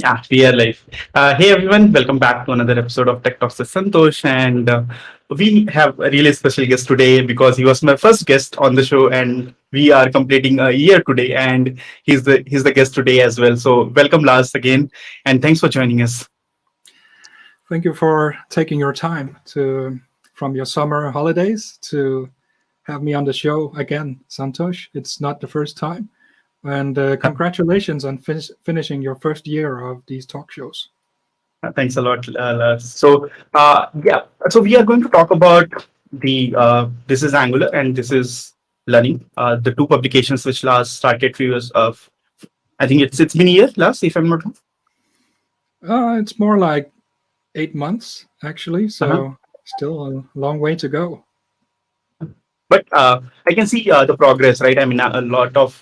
Yeah, we are live. Hey everyone, welcome back to another episode of Tech Talks with Santosh. And we have a really special guest today because he was my first guest on the show, and we are completing a year today. And he's the guest today as well. So welcome, Lars, again, and thanks for joining us. Thank you for taking your time to from your summer holidays to have me on the show again, Santosh. It's not the first time, and congratulations on finishing your first year of these talk shows. Thanks a lot, Lars. So we are going to talk about the this is Angular and this is Learning, the two publications which Lars started few years of. I think it's been a year, Lars, if I'm not wrong. It's more like 8 months actually, Uh-huh. so still a long way to go. But I can see the progress, right? I mean, a lot of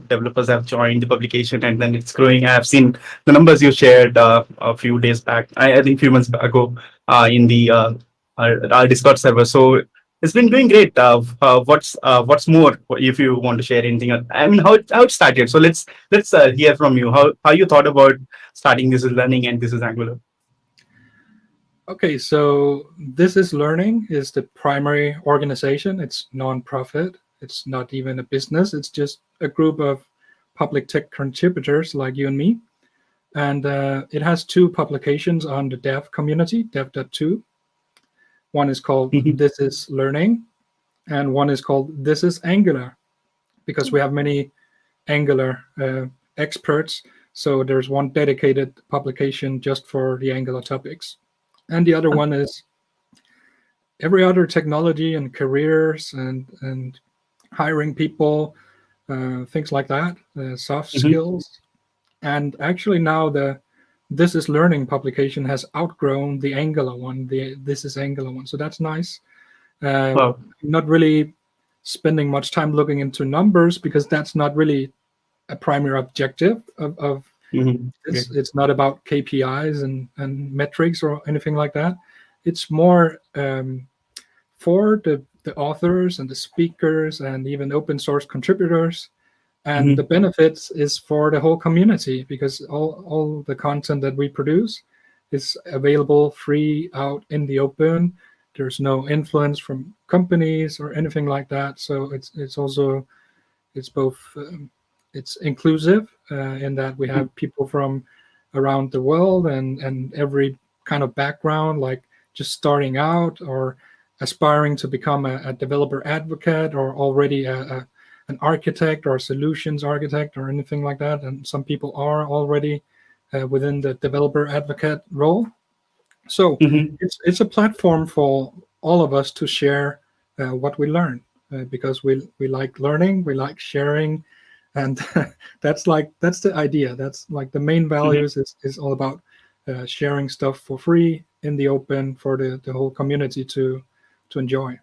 developers have joined the publication, and then it's growing. I have seen the numbers you shared a few days back. I think a few months ago in the our Discord server. So it's been doing great. What's more, if you want to share anything? I mean, how it started. So let's hear from you. How you thought about starting this is learning and this is Angular. Okay, so This is Learning is the primary organization. It's non-profit. It's not even a business. It's just a group of public tech contributors like you and me. And it has two publications on the dev community, dev.to. One is called Mhm. This is Learning, and one is called This is Angular, because we have many Angular experts. So there's one dedicated publication just for the Angular topics. And the other one is every other technology and careers and hiring people, things like that, soft Mhm. skills. And actually now the This is Learning publication has outgrown the Angular one, the This is Angular one. So that's nice. Wow. Not really spending much time looking into numbers because that's not really a primary objective of Mhm. this. It's not about KPIs and metrics or anything like that. It's more for the authors and the speakers and even open source contributors. And the Mhm. benefits is for the whole community because all the content that we produce is available free out in the open. There's no influence from companies or anything like that. So it's also it's both it's inclusive in that we Mhm. have people from around the world and every kind of background, like just starting out or aspiring to become a developer advocate or already an architect or a solutions architect or anything like that. And some people are already within the developer advocate role. So Mhm. it's a platform for all of us to share what we learn because we like learning, we like sharing, and that's the idea. That's like the main Mhm. values is all about sharing stuff for free in the open for the whole community to enjoy.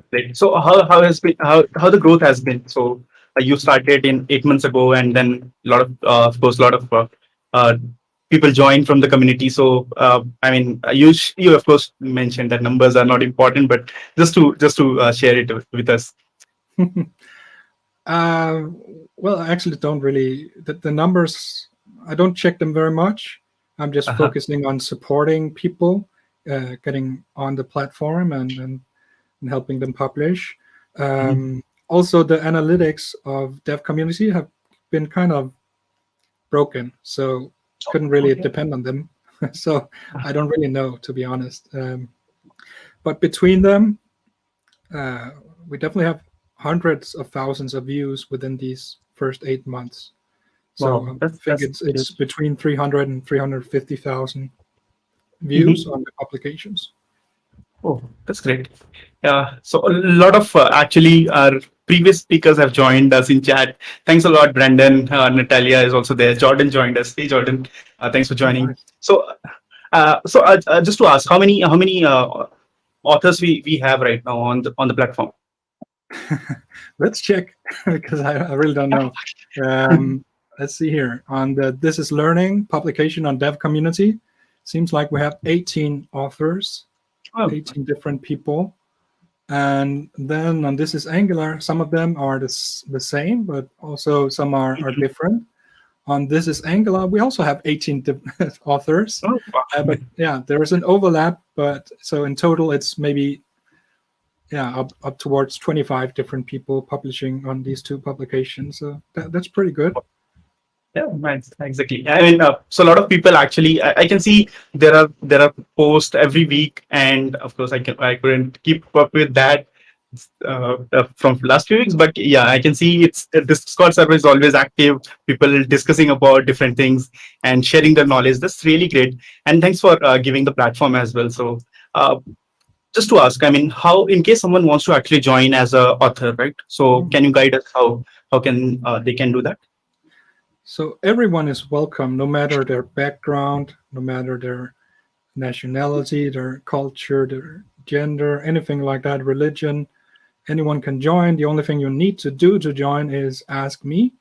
Great. So how has been how the growth has been? So you started in 8 months ago, and then a lot of course a lot of uh, people joined from the community. So I mean you of course mentioned that numbers are not important, but just to share it with us. uh, well, I actually don't really the numbers. I don't check them very much. I'm just Uh-huh. focusing on supporting people, getting on the platform and helping them publish. Mhm. Also, the analytics of dev community have been kind of broken, so couldn't really Okay. depend on them. So I don't really know, to be honest. But between them, uh, we definitely have hundreds of thousands of views within these first 8 months. So Wow, I think that's it's huge. between 300 and 350,000 views Mhm. on the publications. Oh, that's great. Yeah. So a lot of actually our previous speakers have joined us in chat. Thanks a lot, Brandon. Natalia is also there. Jordan joined us. Hey, Jordan. Thanks for Oh, joining. nice. So, just to ask, how many authors we have right now on the platform? Let's check because I really don't know. Um, let's see here on the This is Learning publication on Dev Community. Seems like we have 18 authors, Oh, 18 different people. And then on This is Angular, some of them are the same, but also some are different. On This is Angular, we also have 18 authors, Oh, wow. but yeah, there is an overlap. But so in total, it's maybe up towards 25 different people publishing on these two publications. So that's pretty good. Yeah, nice. Exactly. I mean, so a lot of people actually, I can see there are posts every week, and of course, I couldn't keep up with that from last few weeks. But yeah, I can see it's this Discord server is always active. People discussing about different things and sharing their knowledge. That's really great. And thanks for giving the platform as well. So. Just to ask, I mean, how in case someone wants to actually join as a author, right? So Mm. can you guide us how can they can do that? So everyone is welcome, no matter their background, no matter their nationality, their culture, their gender, anything like that, religion. Anyone can join. The only thing you need to do to join is ask me,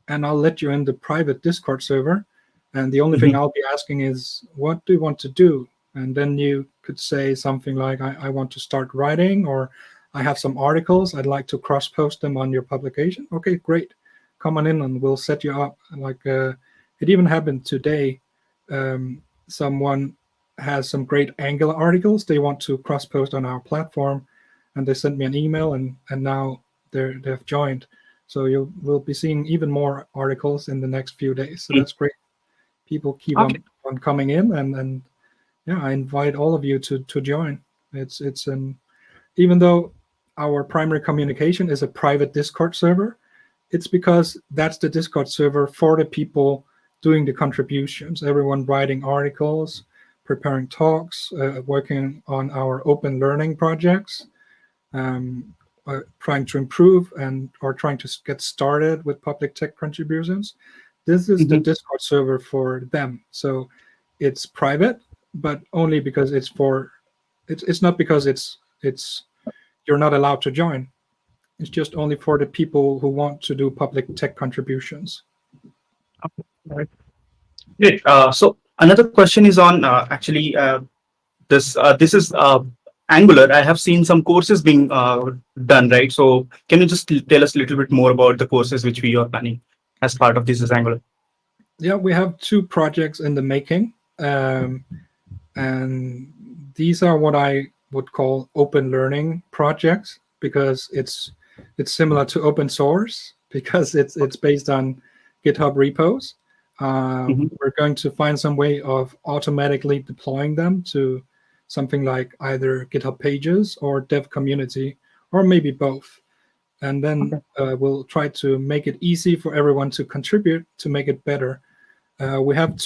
and I'll let you in the private Discord server. And the only thing Mhm. I'll be asking is, what do you want to do? And then you could say something like, I want to start writing, or I have some articles, I'd like to cross post them on your publication. Okay, great. Come on in and we'll set you up. Like it even happened today. Someone has some great Angular articles they want to cross post on our platform, and they sent me an email, and now they've joined. So you will be seeing even more articles in the next few days. So Mm. that's great. People keep Okay. on coming in, and yeah, I invite all of you to join. It's an Even though our primary communication is a private Discord server, it's because that's the Discord server for the people doing the contributions. Everyone writing articles, preparing talks, working on our open learning projects, um, trying to improve and or trying to get started with public tech contributions. This is the Mhm. Discord server for them. So it's private, but only because it's for it's not because it's you're not allowed to join. It's just only for the people who want to do public tech contributions. All right. Great. So another question is on actually this is Angular. I have seen some courses being done, right? So can you just tell us a little bit more about the courses which we are planning as part of this is Angular? Yeah, we have two projects in the making, and these are what I would call open learning projects because it's similar to open source because it's based on GitHub repos. Hmm. We're going to find some way of automatically deploying them to something like either GitHub Pages or Dev Community, or maybe both. And then Okay. we'll try to make it easy for everyone to contribute to make it better. We have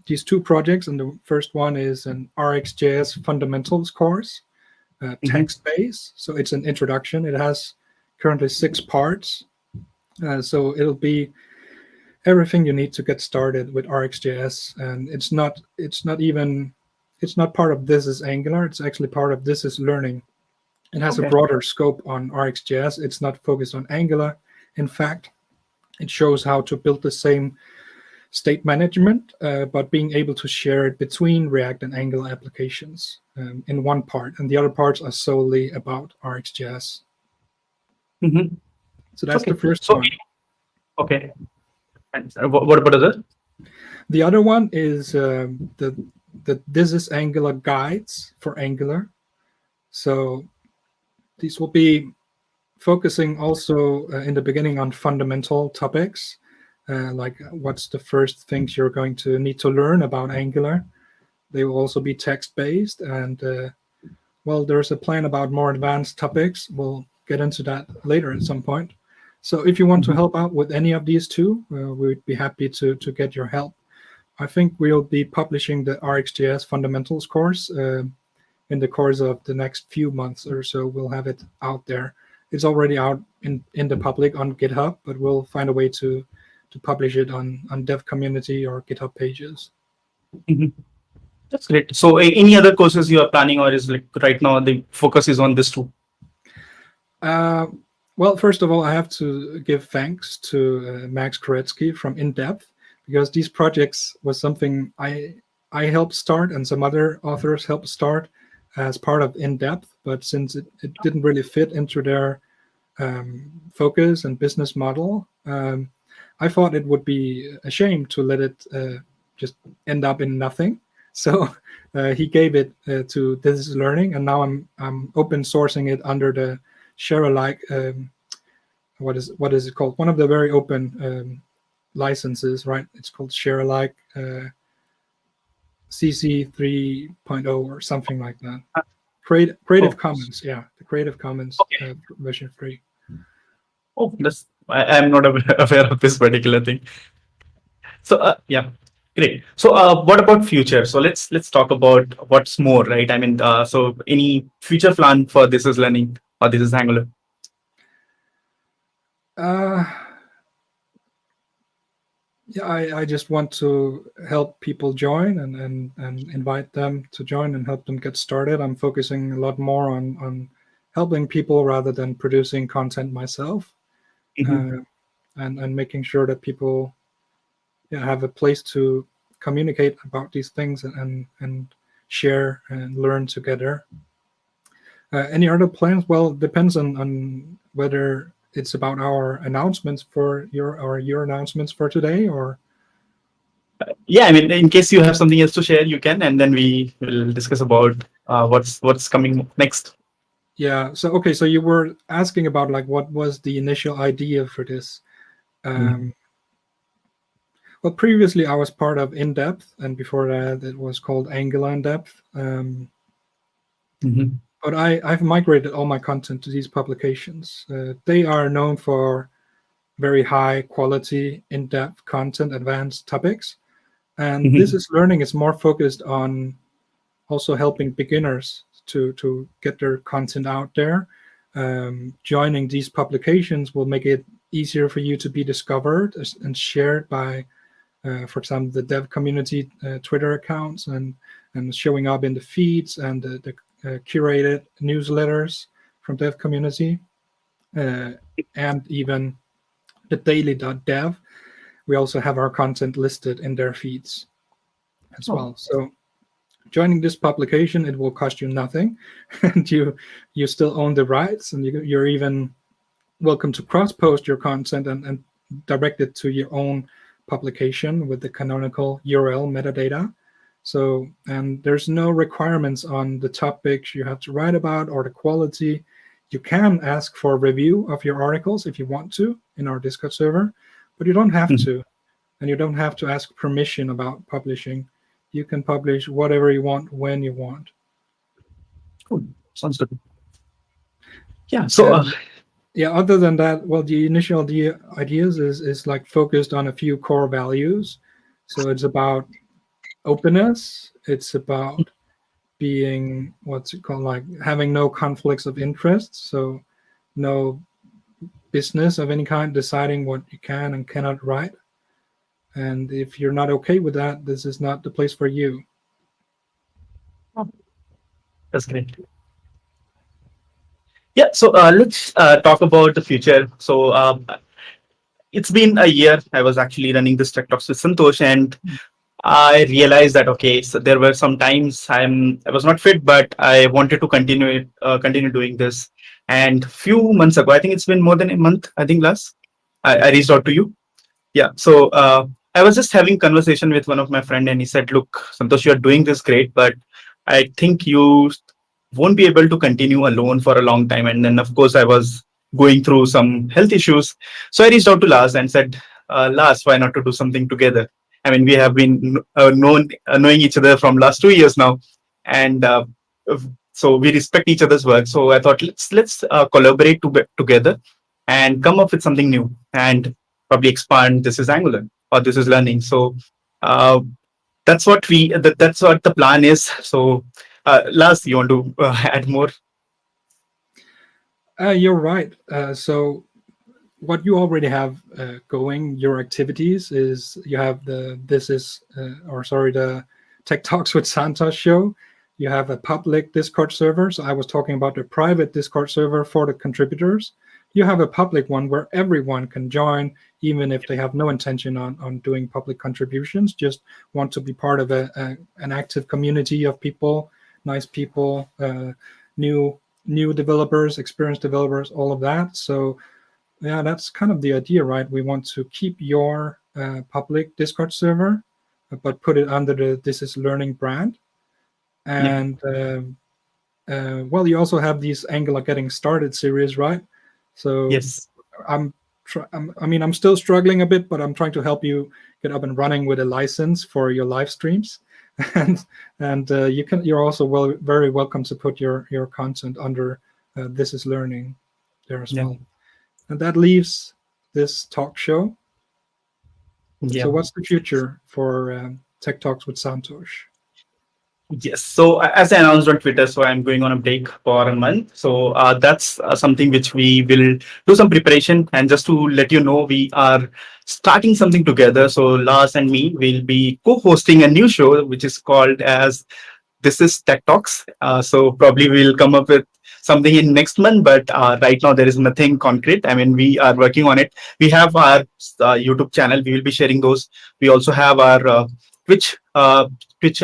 these two projects, and the first one is an RxJS fundamentals course, Hmm. text-based. So it's an introduction. It has currently 6 parts. So it'll be everything you need to get started with RxJS, and it's not part of This is Angular. It's actually part of This is Learning. It has a Okay. broader scope on RxJS. It's not focused on Angular. In fact, it shows how to build the same state management, but being able to share it between React and Angular applications in one part, and the other parts are solely about RxJS. Hmm. So that's the Okay. first So one. okay. And what about other? The other one is the This is Angular guides for Angular. So these will be focusing also in the beginning on fundamental topics, like what's the first things you're going to need to learn about Angular. They will also be text based, and well, there's a plan about more advanced topics. We'll get into that later at some point. So if you want to Mhm. help out with any of these two, we'd be happy to get your help. I think we'll be publishing the RxJS fundamentals course in the course of the next few months or so. We'll have it out there. It's already out in the public on GitHub, but we'll find a way to publish it on Dev Community or GitHub pages. Mhm. That's great. So any other courses you are planning, or is like right now the focus is on this too? Uh, well, first of all, I have to give thanks to Max Koretsky from In Depth because these projects was something I helped start and some other authors helped start as part of In Depth, but since it didn't really fit into their focus and business model, I thought it would be a shame to let it just end up in nothing. So he gave it to This is Learning, and now I'm open sourcing it under the share alike. What is it called? One of the very open licenses, right? It's called share alike CC 3.0 or something like that. Creative Oh, Commons, yeah, the Creative Commons okay. version free. Oh, I'm not aware of this particular thing. So yeah, great. So what about future? So let's talk about what's more, right? I mean, so any future plan for this is learning or this is Angular? Uh, yeah, I just want to help people join and invite them to join and help them get started. I'm focusing a lot more on helping people rather than producing content myself, Mhm. uh, and making sure that people, yeah, have a place to communicate about these things and share and learn together. Any other plans? Well, it depends on whether it's about our announcements for your announcements for today, or Yeah, I mean, in case you have something else to share, you can, and then we will discuss about what's coming next. yeah. So okay, so you were asking about like what was the initial idea for this. Mhm. Um, well, previously I was part of In Depth, and before that it was called Angular In Depth. Mhm. But I've migrated all my content to these publications. They are known for very high quality, in depth content, advanced topics. And This Mhm. is Learning is more focused on also helping beginners to get their content out there. Joining these publications will make it easier for you to be discovered and shared by, for example, the dev community Twitter accounts, and showing up in the feeds and the curated newsletters from dev community, uh, and even the daily.dev. We also have our content listed in their feeds as Oh, well. So joining this publication, it will cost you nothing, and you still own the rights, and you're even welcome to cross post your content and direct it to your own publication with the canonical URL metadata. So, and there's no requirements on the topics you have to write about or the quality. You can ask for a review of your articles if you want to in our Discord server, but you don't have mhm. to. And you don't have to ask permission about publishing. You can publish whatever you want when you want. Cool. Sounds good. Yeah. So And yeah, other than that, well, the initial ideas is like focused on a few core values. So it's about openness. It's about being, what's it called, like having no conflicts of interest. So no business of any kind deciding what you can and cannot write. And if you're not okay with that, this is not the place for you. that's great. Yeah. So let's talk about the future. So it's been a year. I was actually running this Tech Talks with Santosh, and I realized that okay, so there were some times I was not fit, but I wanted to continue doing this. And few months ago, I think it's been more than a month. I think last I reached out to you. Yeah. So I was just having conversation with one of my friend, and he said, "Look, Santosh, you are doing this great, but I think you won't be able to continue alone for a long time." And then, of course, I was going through some health issues, so I reached out to Lars and said, "Lars, why not to do something together?" I mean, we have been knowing each other from last 2 years now, and so we respect each other's work. So I thought let's collaborate together and come up with something new. And probably expand this is Angular or this is learning. So uh, that's what the plan is. So Lars, you want to add more? You're right. So what you already have going, your activities is you have the this is or sorry the Tech Talks with Santosh show. You have a public Discord server. So I was talking about the private Discord server for the contributors. You have a public one where everyone can join, even if they have no intention on doing public contributions, just want to be part of an active community of people, nice people, new developers, experienced developers, all of that. So Yeah, that's kind of the idea, right? We want to keep your public Discord server, but put it under the This Is Learning brand. Yeah. And well, you also have these Angular Getting Started series, right? So Yes. I'm, I'm still struggling a bit, but I'm trying to help you get up and running with a license for your live streams, and you're also very welcome to put your content under This Is Learning there as Yeah. well. And that leaves this talk show. Yeah. So what's the future for Tech Talks with Santosh? Yes. So as I announced on Twitter, so I'm going on a break for a month. So that's something which we will do some preparation. And just to let you know, we are starting something together. So Lars and me will be co-hosting a new show, which is called as This is Tech Talks. So probably we'll come up with something in next month, but right now there is nothing concrete. I mean, we are working on it. We have our YouTube channel. We will be sharing those. We also have our Twitch Twitch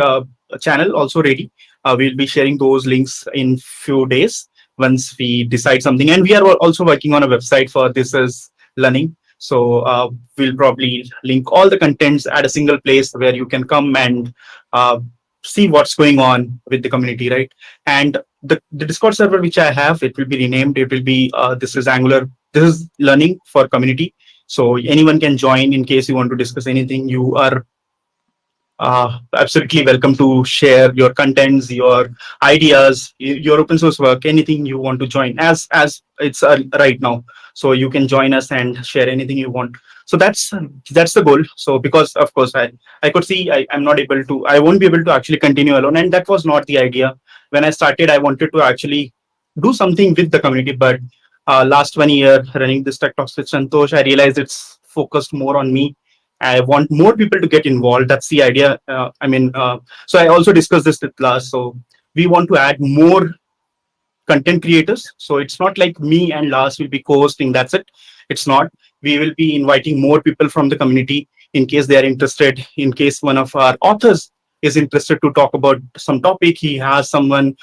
channel also ready. We'll be sharing those links in few days once we decide something. And we are also working on a website for This is Learning. So we'll probably link all the contents at a single place where you can come and uh, see what's going on with the community, right? And the Discord server which I have, it will be renamed. It will be This is Angular. This is Learning for Community. So anyone can join in case you want to discuss anything. You are absolutely welcome to share your contents, your ideas, your open source work, anything you want to join as it's right now. So you can join us and share anything you want. So that's the goal. So because of course I could see I'm not able to, I won't be able to actually continue alone, and that was not the idea. When I started, I wanted to actually do something with the community, but last 1 year running this Tech Talks with Santosh, I realized it's focused more on me. I want more people to get involved. That's the idea. So I also discussed this with Lars. So we want to add more content creators. So it's not like me and Lars will be co-hosting. That's it. It's not. We will be inviting more people from the community in case they are interested. In case one of our authors is interested to talk about some topic, he has someone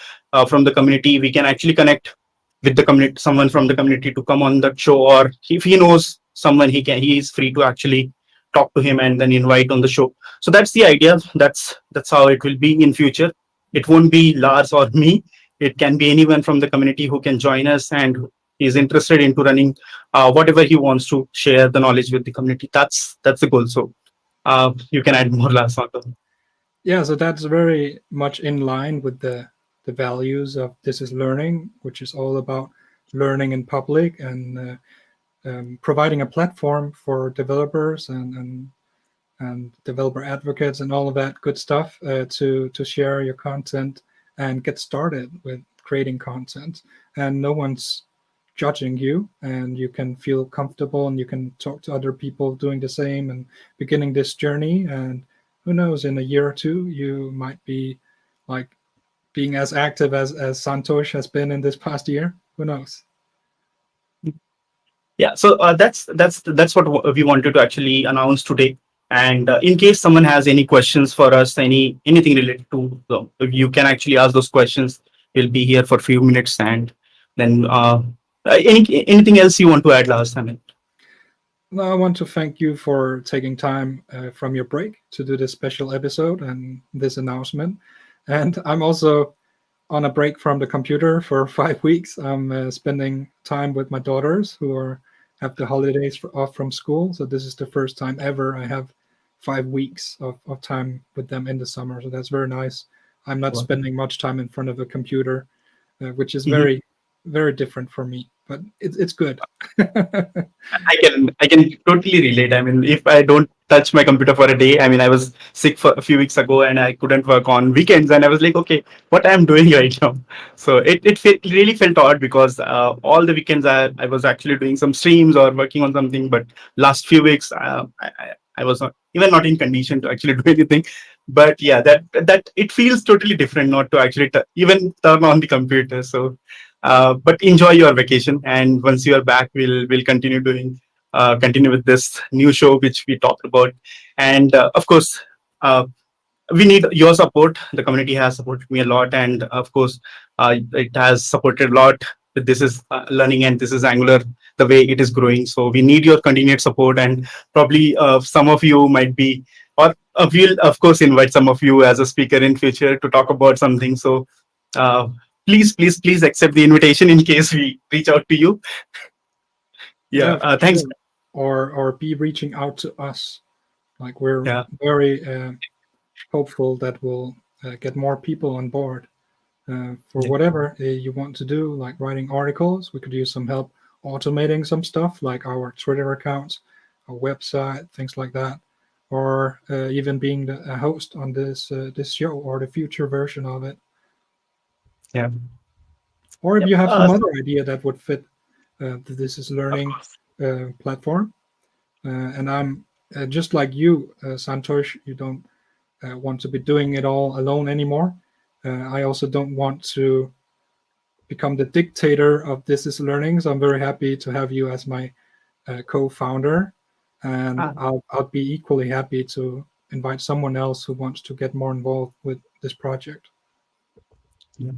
from the community. We can actually connect with the community, someone from the community to come on the show, or if he knows someone, he is free to actually talk to him and then invite on the show. So that's the idea. That's how it will be in future. It won't be Lars or me. It can be anyone from the community who can join us and is interested into running whatever he wants to share the knowledge with the community. That's the goal. So you can add more, Lars, on to. Yeah, so that's very much in line with the values of This Is Learning, which is all about learning in public and providing a platform for developers and developer advocates and all of that good stuff to share your content and get started with creating content. And no one's judging you, and you can feel comfortable and you can talk to other people doing the same and beginning this journey. And who knows, in a year or two, you might be like being as active as Santosh has been in this past year. Who knows? Yeah, so that's what we wanted to actually announce today. And in case someone has any questions for us, anything related to, you can actually ask those questions. We'll be here for a few minutes, and then anything else you want to add, last time? Now, I want to thank you for taking time from your break to do this special episode and this announcement. And I'm also on a break from the computer for 5 weeks. I'm spending time with my daughters who are have the holidays off from school. So this is the first time ever I have 5 weeks of time with them in the summer. So that's very nice. I'm not Wow. spending much time in front of a computer, which is Mhm. very different for me. But it's good. I can totally relate. I mean, if I don't touch my computer for a day, I mean, I was sick for a few weeks ago and I couldn't work on weekends, and I was like, okay, what I'm doing right now. So it really felt odd because all the weekends I was actually doing some streams or working on something, but last few weeks I was not in condition to actually do anything. But yeah, that it feels totally different not to actually even turn on the computer. So but enjoy your vacation, and once you are back, we'll continue with this new show which we talked about. And of course, uh, we need your support. The community has supported me a lot, and of course, it has supported a lot this is learning and this is Angular the way it is growing. So we need your continued support, and probably some of you might be, or we'll of course invite some of you as a speaker in future to talk about something. So uh, please accept the invitation in case we reach out to you. Yeah, Yeah, for thanks. sure. Or be reaching out to us. Like we're Yeah, very hopeful that we'll get more people on board for yeah, whatever you want to do, like writing articles. We could use some help automating some stuff, like our Twitter accounts, our website, things like that, or even being a host on this show or the future version of it. yeah. Or if Yep. you have some other idea that would fit the This Is Of Learning course. platform, and I'm just like you, Santosh. You don't want to be doing it all alone anymore. I also don't want to become the dictator of This Is Learning. So I'm very happy to have you as my co-founder, and Ah, I'll be equally happy to invite someone else who wants to get more involved with this project. yeah.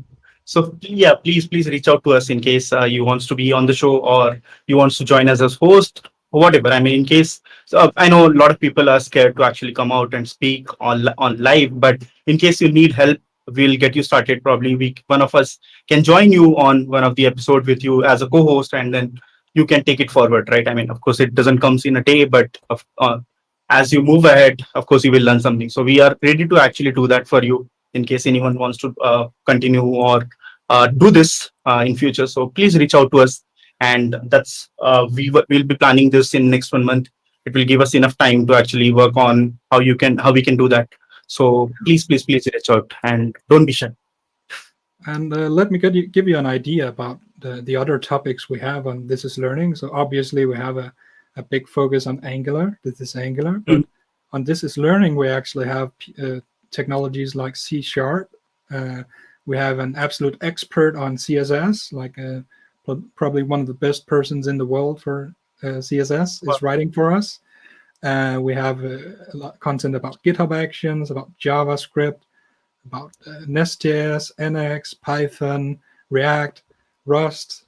So yeah, please reach out to us in case you wants to be on the show, or you wants to join us as host or whatever. I mean, in case, so I know a lot of people are scared to actually come out and speak on live, but in case you need help, we'll get you started. Probably we one of us can join you on one of the episode with you as a co-host, and then you can take it forward, right? I mean, of course, it doesn't comes in a day, but as you move ahead, of course, you will learn something. So we are ready to actually do that for you in case anyone wants to continue or do this in future. So please reach out to us, and that's we'll be planning this in next 1 month. It will give us enough time to actually work on how we can do that. So please reach out and don't be shy. And let me give you an idea about the other topics we have on This Is Learning. So obviously we have a big focus on Angular. This is Angular, Mm, but on This Is Learning we actually have technologies like C Sharp. Uh, we have an absolute expert on CSS, like probably one of the best persons in the world for CSS is writing for us. We have a lot of content about GitHub Actions, about JavaScript, about Nest.js, NX, Python, React, Rust,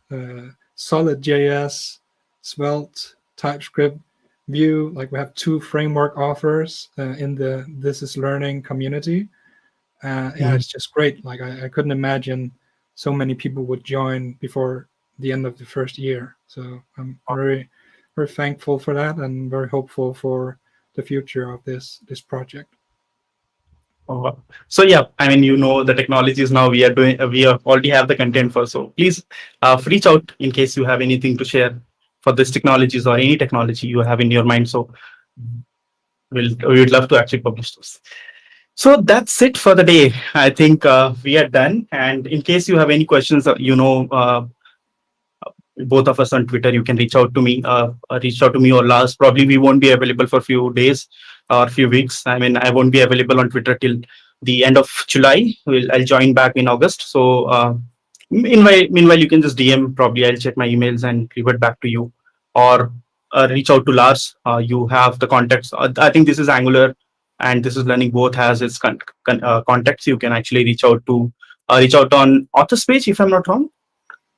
Solid.js, Svelte, TypeScript, Vue. Like we have two framework offers in the This Is Learning community. Yeah, mm. it's just great. Like I couldn't imagine so many people would join before the end of the first year. So I'm very thankful for that and very hopeful for the future of this project. Oh, wow. So yeah, I mean, the technologies now we are already have the content for. So please reach out in case you have anything to share for this technologies or any technology you have in your mind. So we would love to actually publish those. So that's it for the day. I think we are done. And in case you have any questions, both of us on Twitter, you can reach out to me or Lars. Probably we won't be available for a few days or few weeks. I mean, I won't be available on Twitter till the end of July. I'll join back in August. So meanwhile, you can just DM. Probably I'll check my emails and revert back to you, or reach out to Lars. You have the contacts. I think this is Angular and this is Learning both has its contacts. You can actually reach out on author's page if I'm not wrong,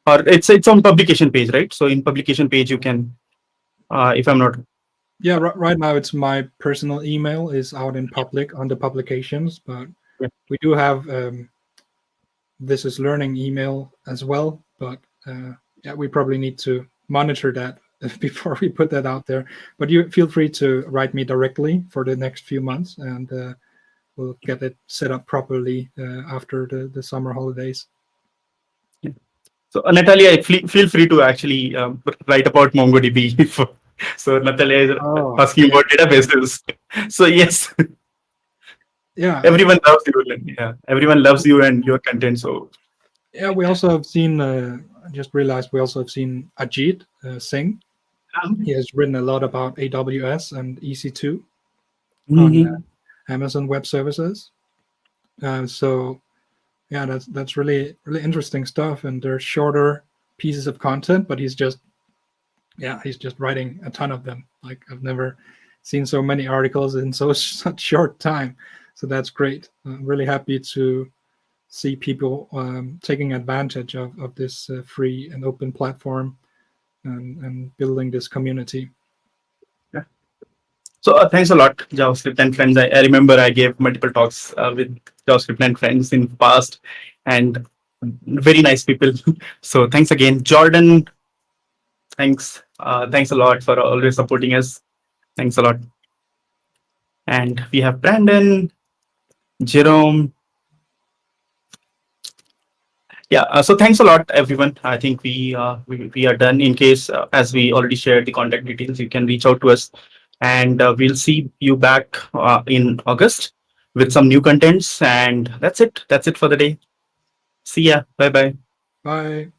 or it's on publication page, right? So in publication page you can, if I'm not. Yeah, right now it's my personal email is out in public on the publications, but Yeah. we do have This Is Learning email as well. But yeah, we probably need to monitor that before we put that out there. But you feel free to write me directly for the next few months, and we'll get it set up properly after the summer holidays. Yeah. So Natalia, feel free to actually write about MongoDB. So Natalia is Oh, asking about databases. So yes, yeah. everyone loves you. Yeah, everyone loves you and your content. So Yeah, we also have seen. I just realized we also have seen Ajit Singh. He has written a lot about AWS and EC2 on mhm. Amazon Web Services. So yeah, that's really interesting stuff. And they're shorter pieces of content, but he's just writing a ton of them. Like I've never seen so many articles in so such short time. So that's great. I'm really happy to see people taking advantage of this free and open platform and building this community. Yeah. So thanks a lot, JavaScript and friends. I remember I gave multiple talks with JavaScript and friends in the past, and very nice people. So thanks again, Jordan. Thanks a lot for always supporting us. Thanks a lot. And we have Brandon, Jerome. Yeah. So thanks a lot, everyone. I think we are done. In case, as we already shared the contact details, you can reach out to us, and we'll see you back in August with some new contents. And that's it. That's it for the day. See ya. Bye bye. Bye.